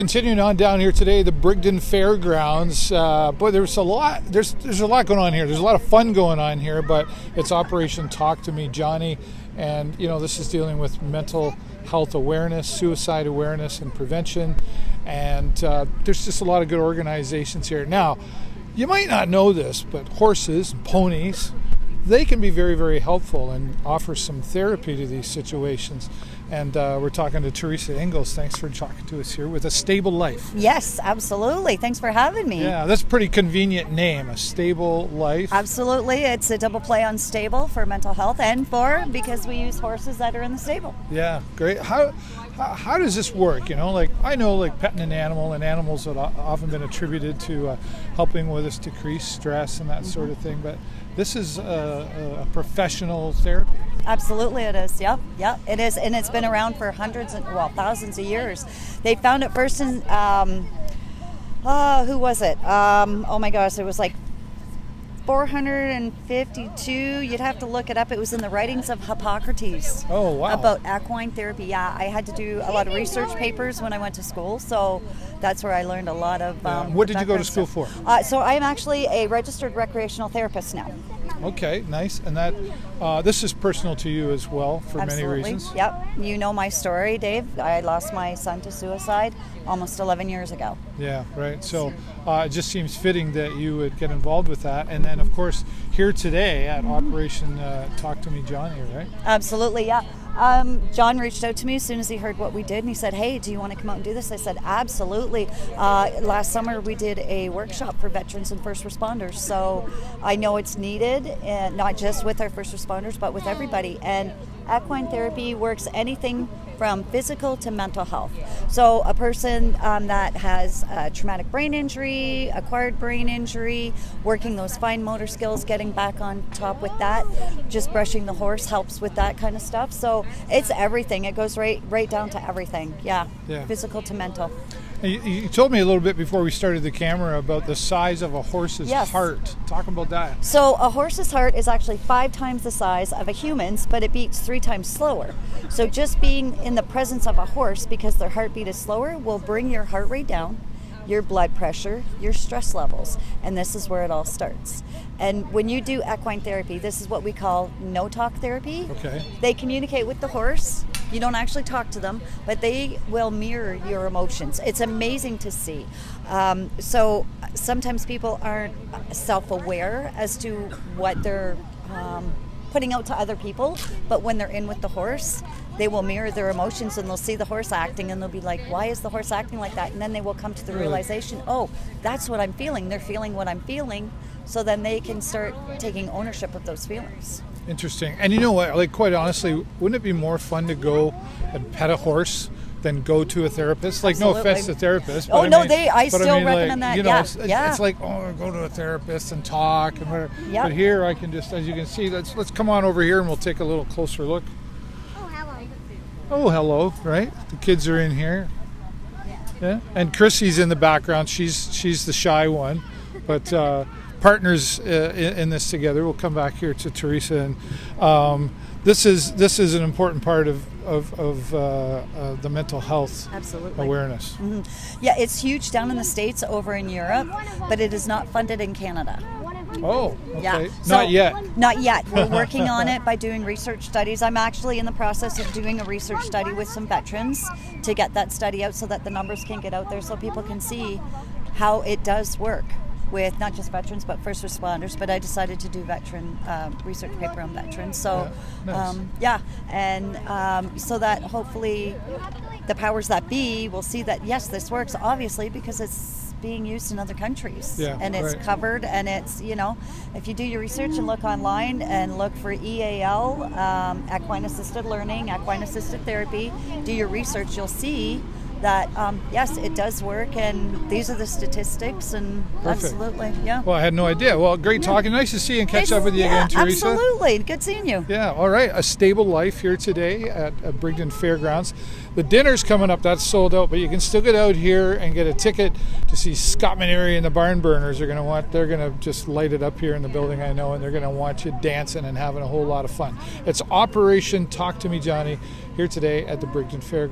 Continuing on down here today, the Brigden Fairgrounds. Boy, there's a lot. There's a lot going on here. There's a lot of fun going on here. But it's Operation Talk to Me, Johnny, and this is dealing with mental health awareness, suicide awareness, and prevention. And there's just a lot of good organizations here. Now, you might not know this, but horses and ponies, they can be very, very helpful and offer some therapy to these situations. And we're talking to Teresa Ingalls. Thanks for talking to us here with A Stable Life. Yes, absolutely. Thanks for having me. Yeah, that's a pretty convenient name, A Stable Life. Absolutely. It's a double play on stable for mental health and because we use horses that are in the stable. Yeah, great. How does this work? I know petting an animal, and animals have often been attributed to helping with this decreased stress and that sort of thing. But this is a professional therapy. Absolutely it is. Yep, it is. And it's been around for thousands of years. They found it first in, who was it? Oh my gosh, it was like 452. You'd have to look it up. It was in the writings of Hippocrates. Oh, wow. About equine therapy. Yeah, I had to do a lot of research papers when I went to school, so that's where I learned a lot of. What did you go to school for? So I'm actually a registered recreational therapist now. Okay, nice. And that this is personal to you as well for Absolutely. Many reasons. Yep. You know my story, Dave. I lost my son to suicide almost 11 years ago. Yeah, right. So it just seems fitting that you would get involved with that. And then, of course, here today at Operation Talk to Me, Johnny, right? Absolutely, yeah. John reached out to me as soon as he heard what we did, and he said, hey, do you want to come out and do this? I said, absolutely. Last summer we did a workshop for veterans and first responders, so I know it's needed, and not just with our first responders, but with everybody. And equine therapy works anything from physical to mental health. So a person that has a traumatic brain injury, acquired brain injury, working those fine motor skills, getting back on top with that, just brushing the horse helps with that kind of stuff. So it's everything. It goes right down to everything. Yeah. Physical to mental. You told me a little bit before we started the camera about the size of a horse's heart. Talk about that. So a horse's heart is actually 5 times the size of a human's, but it beats 3 times slower. So just being in the presence of a horse, because their heartbeat is slower, will bring your heart rate down, your blood pressure, your stress levels, and this is where it all starts. And when you do equine therapy, this is what we call no-talk therapy. Okay. They communicate with the horse. You don't actually talk to them, but they will mirror your emotions. It's amazing to see. So sometimes people aren't self-aware as to what they're putting out to other people, but when they're in with the horse, they will mirror their emotions, and they'll see the horse acting, and they'll be like, why is the horse acting like that? And then they will come to the realization, oh, that's what I'm feeling. They're feeling what I'm feeling. So then they can start taking ownership of those feelings. Interesting. And you know what, quite honestly, wouldn't it be more fun to go and pet a horse than go to a therapist? Absolutely. No offense to therapists. But I still recommend that. It's like, go to a therapist and talk and whatever. Yep. But here I can just, as you can see, let's come on over here and we'll take a little closer look. Oh, hello, right? The kids are in here. Yeah. And Chrissy's in the background. She's the shy one. But partners in this together. We'll come back here to Teresa, and this is an important part of the mental health awareness. Mm-hmm. Yeah, it's huge down in the States, over in Europe, but it is not funded in Canada. Oh, okay. Yeah. Not yet. Not yet. We're working on it by doing research studies. I'm actually in the process of doing a research study with some veterans to get that study out so that the numbers can get out there so people can see how it does work with not just veterans but first responders. But I decided to do veteran research paper on veterans. So so that hopefully the powers that be will see that yes, this works, obviously, because it's being used in other countries, and it's covered, and it's, if you do your research and look online and look for EAL, equine assisted learning, equine assisted therapy, do your research, you'll see that yes, it does work, and these are the statistics, and absolutely, yeah. Well, I had no idea. Well, great talking. Nice to see you and catch up with you again, Teresa. Absolutely, good seeing you. Yeah, all right. A Stable Life here today at Brigden Fairgrounds. The dinner's coming up. That's sold out, but you can still get out here and get a ticket to see Scott Maneri and the Barn Burners. They're gonna just light it up here in the building, I know, and they're gonna want you dancing and having a whole lot of fun. It's Operation Talk to Me, Johnny, here today at the Brigden Fairgrounds.